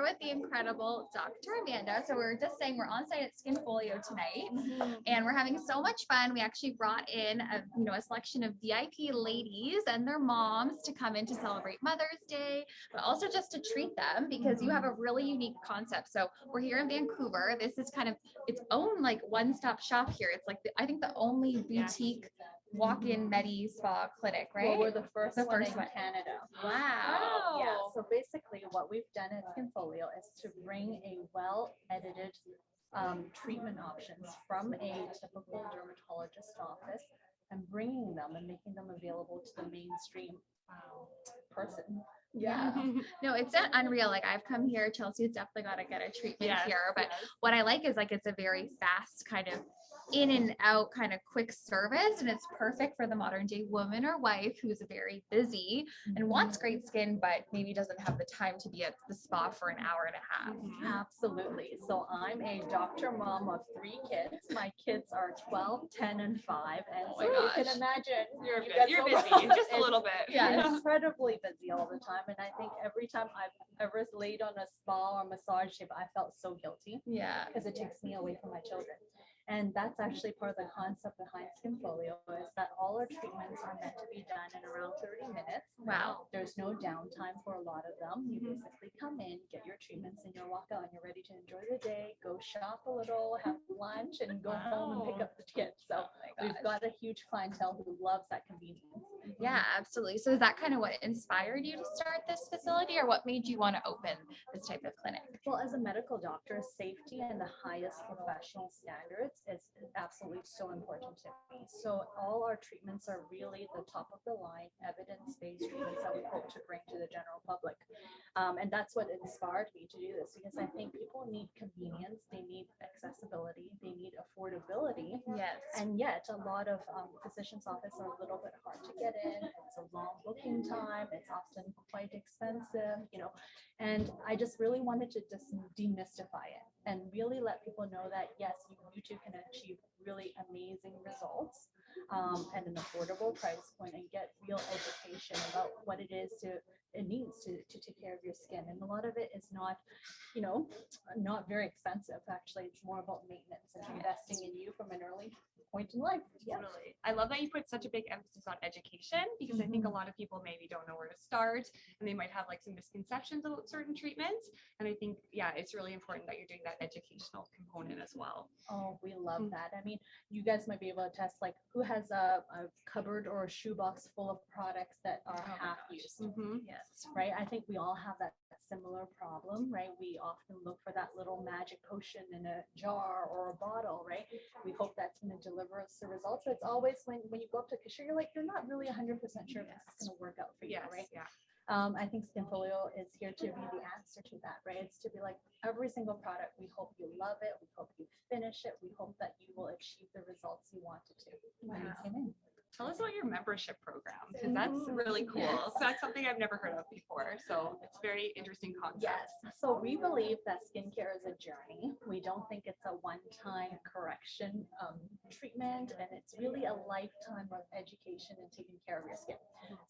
with the incredible Dr. Amanda. So we're just saying we're on site at Skinfolio tonight, and we're having so much fun. We actually brought in a selection of VIP ladies and their moms to come in to celebrate Mother's Day, but also just to treat them because you have a really unique concept. So we're here in Vancouver. This is kind of its own like one-stop shop here. It's like I think the only boutique walk-in Medi Spa clinic, right? Well, we're the first one in Canada. Wow. Yeah. So basically, what we've done at Skinfolio is to bring a well-edited treatment options from a typical dermatologist office and bringing them and making them available to the mainstream person. Yeah. No, it's unreal. Like I've come here, Chelsea's definitely got to get a treatment here. But what I like is like it's a very fast kind of in and out kind of quick service, and it's perfect for the modern day woman or wife who's very busy and wants great skin but maybe doesn't have the time to be at the spa for an hour and a half. Absolutely. So I'm a doctor mom of 3 kids. My kids are 12, 10, and 5, and so you can imagine you're busy just a little bit. Yeah, incredibly busy all the time. And I think every time I've ever laid on a spa or massage table, I felt so guilty. Yeah, because it takes me away from my children. And that's actually part of the concept behind Skinfolio is that all our treatments are meant to be done in around 30 minutes. Wow. There's no downtime for a lot of them. You basically come in, get your treatments, and you'll walk out and you're ready to enjoy the day, go shop a little, have lunch, and go home and pick up the kids. So we've got a huge clientele who loves that convenience. Yeah, absolutely. So is that kind of what inspired you to start this facility, or what made you want to open this type of clinic? Well, as a medical doctor, safety and the highest professional standards is absolutely so important to me. So all our treatments are really the top of the line, evidence-based treatments that we hope to bring to the general public. And that's what inspired me to do this, because I think people need convenience, they need accessibility, they need affordability. Yes. And yet a lot of physicians' offices are a little bit hard to get in. It's a long booking time. It's often quite expensive, and I just really wanted to just demystify it and really let people know that, yes, you too can achieve really amazing results at an affordable price point and get real education about what it needs to take care of your skin. And a lot of it is not, not very expensive. Actually, it's more about maintenance and investing in you from an early point in life. Totally. I love that you put such a big emphasis on education, because I think a lot of people maybe don't know where to start, and they might have like some misconceptions about certain treatments. And I think, it's really important that you're doing that educational component as well. Oh, we love that. I mean, you guys might be able to test, like, who has a cupboard or a shoebox full of products that are half used? Yes. Right. I think we all have that similar problem, right? We often look for that little magic potion in a jar or a bottle, right? We hope that's going to deliver us the results. But it's always when you go up to a cashier, you're like, you're not really 100% sure if this is going to work out for you, right? Yeah. I think Skinfolio is here to be the answer to that, right? It's to be like every single product. We hope you love it. We hope you finish it. We hope that you will achieve the results you wanted to when you came in. Tell us about your membership program, because that's really cool. So that's something I've never heard of before. So it's a very interesting concept. Yes. So we believe that skincare is a journey. We don't think it's a one-time correction treatment, and it's really a lifetime of education and taking care of your skin.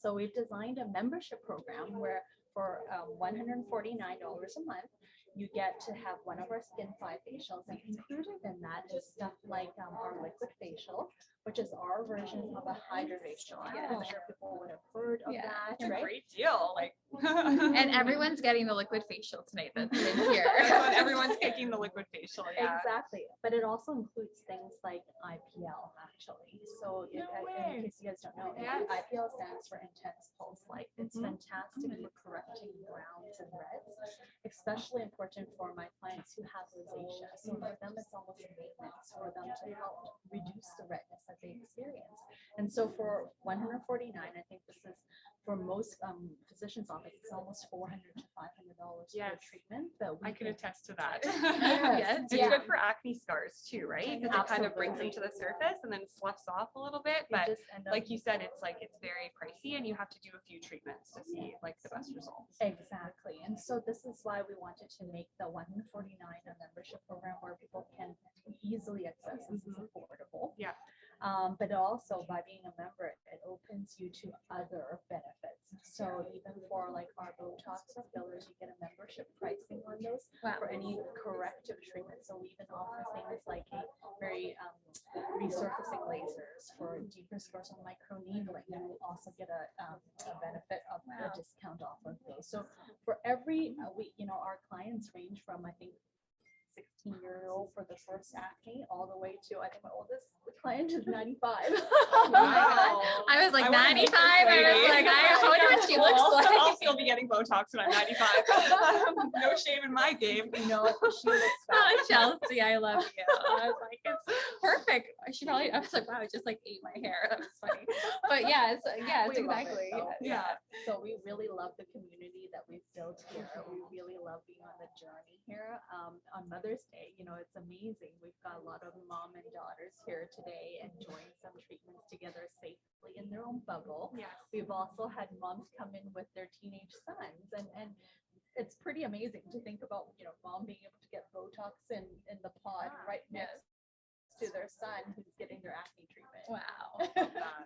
So we've designed a membership program where for $149 a month, you get to have one of our Skin 5 facials, and included in that is stuff like our liquid facial, which is our version of a hydrofacial. I'm sure people would have heard of that. It's a great deal. And everyone's getting the liquid facial tonight that's in here. Everyone's taking the liquid facial. Yeah. Exactly. But it also includes things like IPL, actually. So in case you guys don't know, IPL stands for intense pulse light. It's fantastic for correcting browns and reds, especially important for my clients who have rosacea. So for them, it's almost a maintenance for them to help reduce the redness that they experience. And so for $149, I think this is for most physicians' office, it's almost $400 to $500 for a treatment. But I can attest to that. Yes. It's good for acne scars too, right? Because it kind of brings them to the surface and then sloughs off a little bit. But like you said, it's very pricey, and you have to do a few treatments to see the best results. Exactly. And so this is why we wanted to make the $149 a membership program where people can easily access. This is affordable. Yeah. But also by being a member, it opens you to other benefits. So even for like our Botox or fillers, you get a membership pricing on those Wow. for any corrective treatment. So we even offer things like a very resurfacing lasers for deeper scars on microneedling, and we also get a benefit of a discount off of those. So for every our clients range from, I think, 16-year-old for the first acne all the way to, I think my oldest client is 95. Oh my God. I was like I wanna meet 95. this I was lady. like, I wonder what she looks I'll like. still be getting Botox when I'm 95. No shame in my game. You know, she looks Oh, fabulous. Chelsea, I love you. I was like, it's perfect. I was like, wow, it just like ate my hair. That was funny. But yes, yes, We love it, exactly. though. Yeah. So we really love the community that we've built here. We really love being on the journey here. On Mother's Day, it's amazing. We've got a lot of mom and daughters here today enjoying some treatments together safely in their own bubble. Yes. We've also had moms come in with their teenage sons, and it's pretty amazing to think about, mom being able to get Botox in the pod right next to their son who's getting their acne treatment. Wow.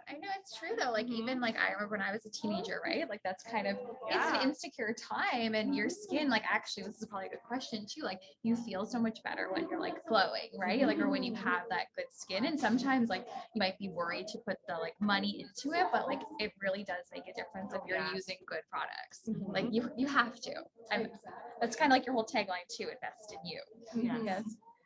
I know it's true though. Like even like I remember when I was a teenager, right? Like that's kind of it's an insecure time, and your skin, like actually this is probably a good question too. Like you feel so much better when you're like glowing, right? Like or when you have that good skin. And sometimes like you might be worried to put the like money into it, but like it really does make a difference if you're using good products. Like you have to. And that's kind of like your whole tagline too, invest in you. Yes.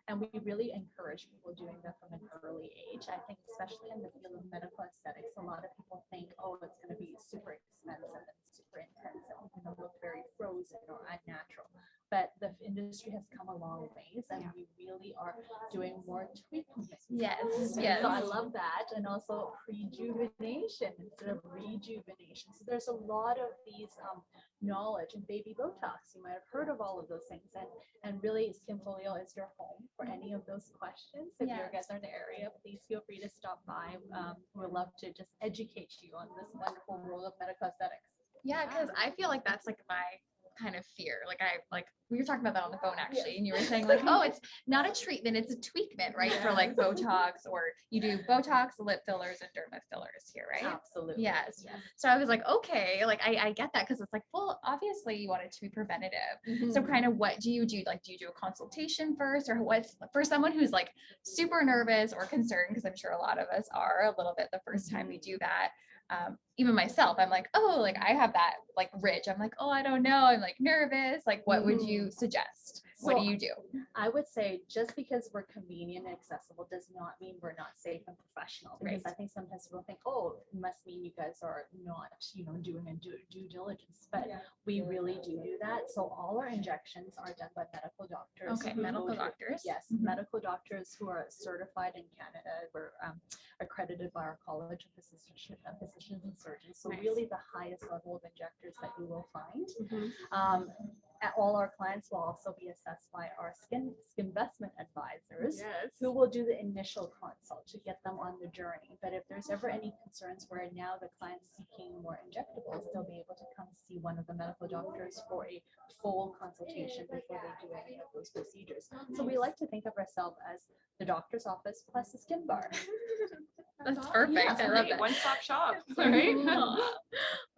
And we really encourage people doing that from an early age. I think especially in the field of medical aesthetics, a lot of people think, oh, it's going to be super expensive and super intense and going to look very frozen or unnatural. But the industry has come a long ways, and we really are doing more treatments. Yes. Yes. So I love that. And also rejuvenation instead of rejuvenation. So there's a lot of these knowledge in baby Botox. You might have heard of all of those things. And really, Skinfolio is your home for any of those questions. If you guys are in the area, please feel free to stop by. We'd love to just educate you on this wonderful world of medical aesthetics. Yeah, because I feel like that's like my kind of fear. Like we were talking about that on the phone actually, and you were saying like, oh, it's not a treatment, it's a tweakment, right? For like Botox, or you do Botox, lip fillers, and derma fillers here, right? Absolutely. Yes. So I was like, okay, like I get that, because it's like, well, obviously you want it to be preventative. So kind of what do you do? Like, do you do a consultation first, or what's for someone who's like super nervous or concerned? Because I'm sure a lot of us are a little bit the first time we do that. Even myself, I'm like, oh, like I have that like ridge. I'm like, oh, I don't know. I'm like nervous. Like, what would you suggest? What do you do? I would say just because we're convenient and accessible does not mean we're not safe and professional. Because I think sometimes people think, oh, it must mean you guys are not, doing a due diligence. But we really do that. So all our injections are done by medical doctors. Okay, medical doctors. Yes, medical doctors who are certified in Canada. We're accredited by our College of Physicians and Surgeons. So really the highest level of injectors that you will find. All our clients will also be assessed by our skin investment advisors, who will do the initial consult to get them on the journey. But if there's ever any concerns where now the client's seeking more injectables, they'll be able to come see one of the medical doctors for a full consultation before they do any of those procedures. So we like to think of ourselves as the doctor's office plus a skin bar. That's perfect. I love that. One-stop shop. Right?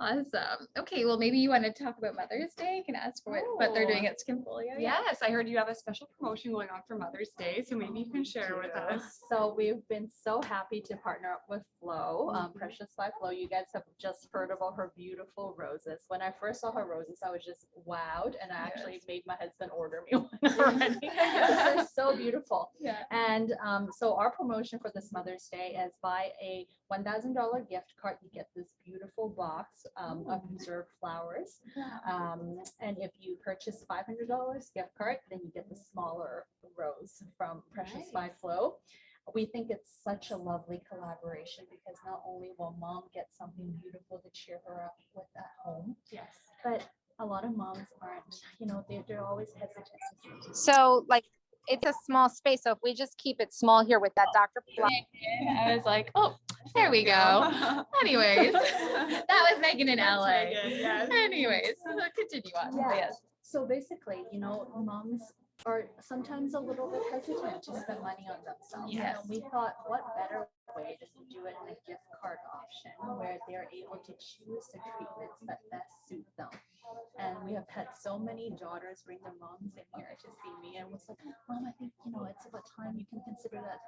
Awesome. Okay, well, maybe you want to talk about Mother's Day. You can ask for what they're doing at Skinfolio. Yes, I heard you have a special promotion going on for Mother's Day, so maybe you can share with us. So we've been so happy to partner up with Flo, Precious by Flo. You guys have just heard about her beautiful roses. When I first saw her roses, I was just wowed, and I actually made my husband order me one already. They're so beautiful. And so our promotion for this Mother's Day is buy a $1,000 gift card. You get this beautiful box of preserved flowers. And if you purchase $500 gift card, then you get the smaller rose from Precious by Flo. We think it's such a lovely collaboration because not only will mom get something beautiful to cheer her up with at home, but a lot of moms aren't, they're always hesitant. So like, it's a small space. So if we just keep it small here with that Dr. I was like, oh, there we go. Anyways, that was Megan in LA. Anyways, continue on. Yes. So basically, moms are sometimes a little bit hesitant to spend money on themselves. Yes. And we thought, what better way is to do it in a gift card option where they're able to choose the treatments that best suit them. And we have had so many daughters bring their moms in here to see me and was like, Mom, I think, it's about time you can consider that.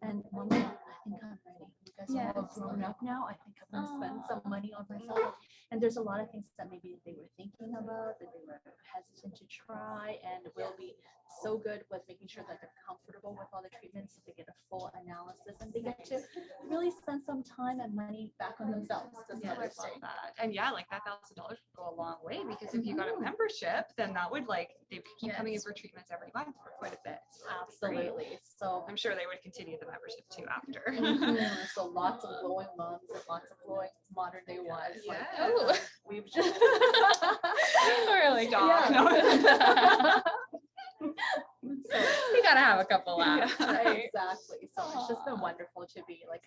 And Mom's like, I think I'm ready. You guys are all grown up now. I think I'm going to spend some money on myself. And there's a lot of things that maybe they were thinking about, that they were hesitant to try, and will be so good with making sure that they're comfortable with all the treatments, that they get a full analysis, and they get to really spend some time and money back on themselves. Yeah, I love that. And yeah, like that $1,000 would go a long way, because if you got a membership, then that would they keep coming in for treatments every month for quite a bit. Absolutely. So I'm sure they would continue the membership too after. So lots of glowing moms and lots of glowing modern day wives. Yeah. We've just We're like, Stop. no. so, We gotta have a couple laughs, Yeah. right? exactly. So it's just been wonderful to be like,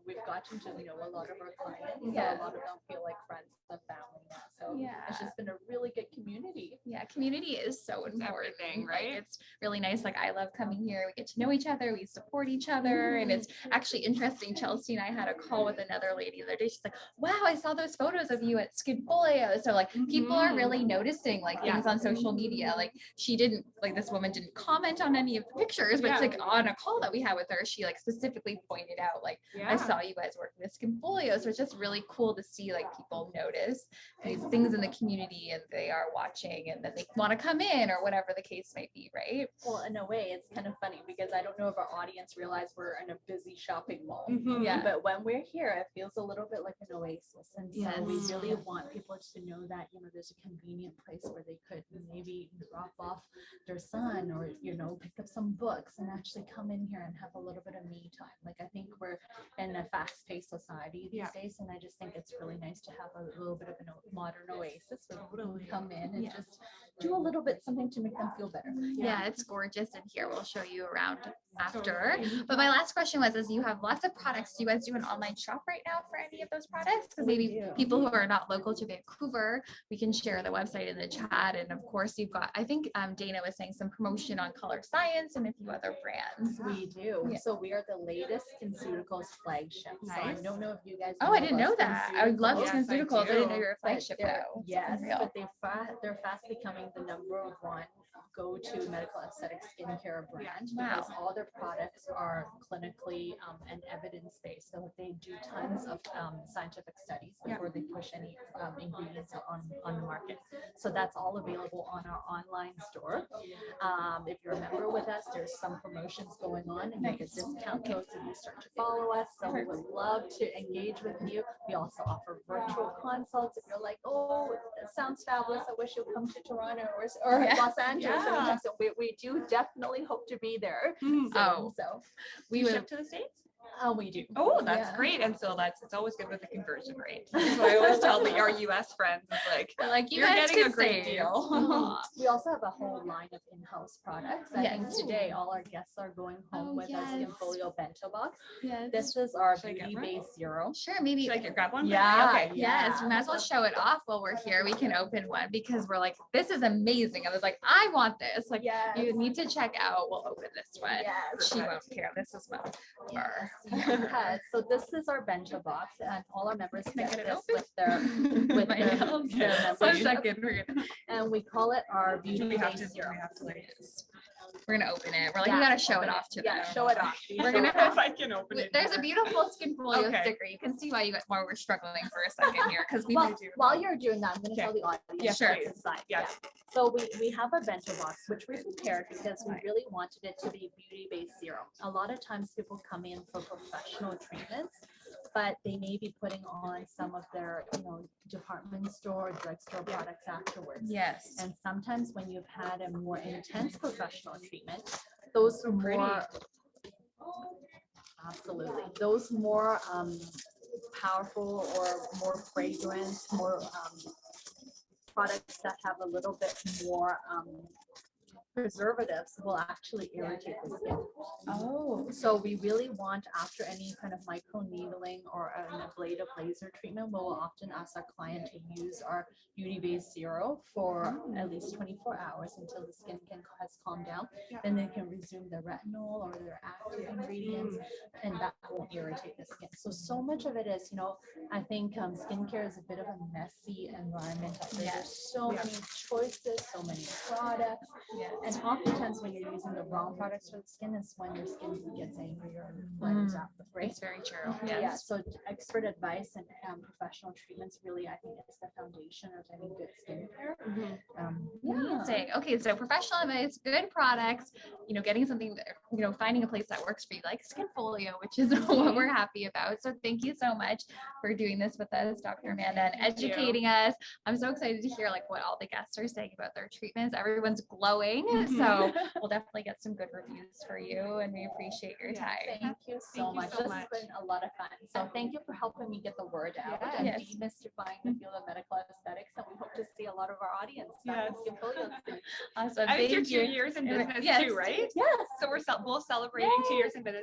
we've gotten to know a lot of our clients. Yeah. So a lot of them feel like friends and family now. So Yeah. it's just been a really good community. Yeah, community is so important, everything, Like, right? it's really nice. Like, I love coming here. We get to know each other. We support each other, and it's actually interesting. Chelsea and I had a call with another lady the other day. She's like, "Wow, I saw those photos of you at Skinfolio." So like, people are really noticing like things on social media. Like, she didn't this woman didn't comment on any of the pictures, but like on a call that we had with her, she like specifically pointed out like, I saw you guys working with Skinfolio. So it's just really cool to see like people notice these things in the community, and they are watching, and then they want to come in or whatever the case might be, right? Well, in a way, it's kind of funny because I don't know if our audience realize we're in a busy shopping mall. Yeah. But when we're here, it feels a little bit like an oasis. And so we Yes. really want people to know that, there's a convenient place where they could maybe drop off their son or, pick up some books and actually come in here and have a little bit of me time. Like, I think we're in a fast-paced society these days, and I just think it's really nice to have a little bit of a modern oasis where people can come in and just do a little bit something to make them feel better. Yeah, it's gorgeous in here. We'll show you around after. But my last question was, you have lots of products. Do you guys do an online shop right now for any of those products? Because maybe people who are not local to Vancouver, we can share the website in the chat. And of course, you've got, I think Dana was saying, some promotion on Color Science and a few other brands. We do. Yeah. So we are the latest SkinCeuticals flagship. So I don't know if you guys Oh, I didn't know about that. I would love Yes, I SkinCeuticals. I didn't know do. you were a flagship They're- though. Yes, Unreal. but they're fast becoming the number one go-to medical aesthetic skincare brand because all their products are clinically and evidence-based. So they do tons of scientific studies before they push any ingredients on the market. So that's all available on our online store. If you're a member with us, there's some promotions going on, and you get discount codes if you start to follow us. So we would love to engage with you. We also offer virtual consults. If you're like, oh, that sounds fabulous, I wish you'd come to Toronto or Los Angeles. Yeah. So we do definitely hope to be there. Oh. So We ship to the States? we do. Oh, that's great. And so it's always good with the conversion rate. So I always tell our US friends, it's like, you you're guys getting a could great save. deal. We also have a whole line of in-house products. I think today all our guests are going home with our Skinfolio bento box. Yes. This is our Should I get beauty one? base zero. Sure, maybe. Should I grab one? Yeah. Okay. Yes, we might as well show it off while we're here. We can open one because we're like, this is amazing. I was like, I want this. Like, Yes. you need to check out. We'll open this one. Yes. She won't care. This is one. Yes. Yes. So this is our bento box, and all our members Can I get get it this open? with their My nails. their One membership. second. We're gonna, And we call it our Do beauty we have base to, zero. we're gonna open it. We're like, we gotta show it off to them. Yeah, show it off. We're gonna if I can open it. There's a beautiful Skinfolio Okay. sticker. You can see why we're struggling for a second here because we Well, while you're doing that, I'm going to Okay. tell the audience Yeah, sure. what's inside. Yes. Yeah. So we have a bento box, which we prepared because we really wanted it to be beauty base zero. A lot of times people come in for professional treatments, but they may be putting on some of their, department store, drugstore products afterwards. Yes. And sometimes when you've had a more intense professional treatment, those are more, absolutely, those more powerful or more fragrant, more products that have a little bit more preservatives will actually irritate the skin. Oh. So we really want, after any kind of micro needling or an ablative laser treatment, we'll often ask our client to use our UV-based zero for at least 24 hours until the skin has calmed down. Then they can resume their retinol or their active ingredients, and that won't irritate the skin. So much of it is, I think skincare is a bit of a messy environment out there. There's so many choices, so many products. And oftentimes when you're using the wrong products for the skin is when your skin gets angry or flares up, right? It's very true. Yeah, so expert advice and professional treatments really, I think, is the foundation of any good skincare. Amazing. Okay, so professional advice, good products, getting something, finding a place that works for you, like Skinfolio, which is what we're happy about. So thank you so much for doing this with us, Dr. Amanda, and educating us. I'm so excited to hear what all the guests are saying about their treatments. Everyone's glowing, so we'll definitely get some good reviews for you, and we appreciate your time. Thank you so much. This has been a lot of fun. So thank you for helping me get the word out and demystifying the field of medical aesthetics. And we hope to see a lot of our audience back in Skinfolio soon. Awesome. And it's your Thank you. 2 years in business too, right? Yes. So we're both celebrating 2 years in business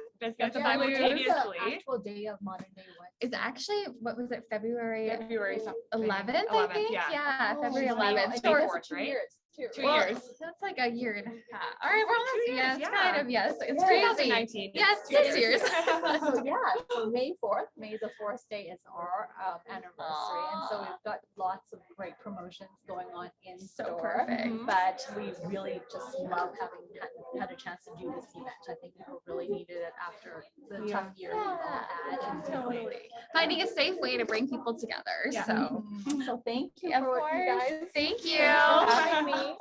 simultaneously. The actual day of modern day what? It's actually, what was it, February February something. 11th, I think? Yeah. February Oh, 11th. May So 4th, right? 2 2 years. That's like a year and a half. All right, we're almost, 2 years, yes, yeah. kind of, yes. It's Yeah. crazy. 2019. Yes, It's 2 6 years. So May 4th, May the 4th day is our anniversary. And so we've got lots of great promotions going on in So store. perfect. But we really just love having had a chance to do this event. I think people really needed it after the tough year we've all had. And Totally. Finding a safe way to bring people together. Yeah. So, So thank you of for what you course. guys. Thank you. Thanks for having me.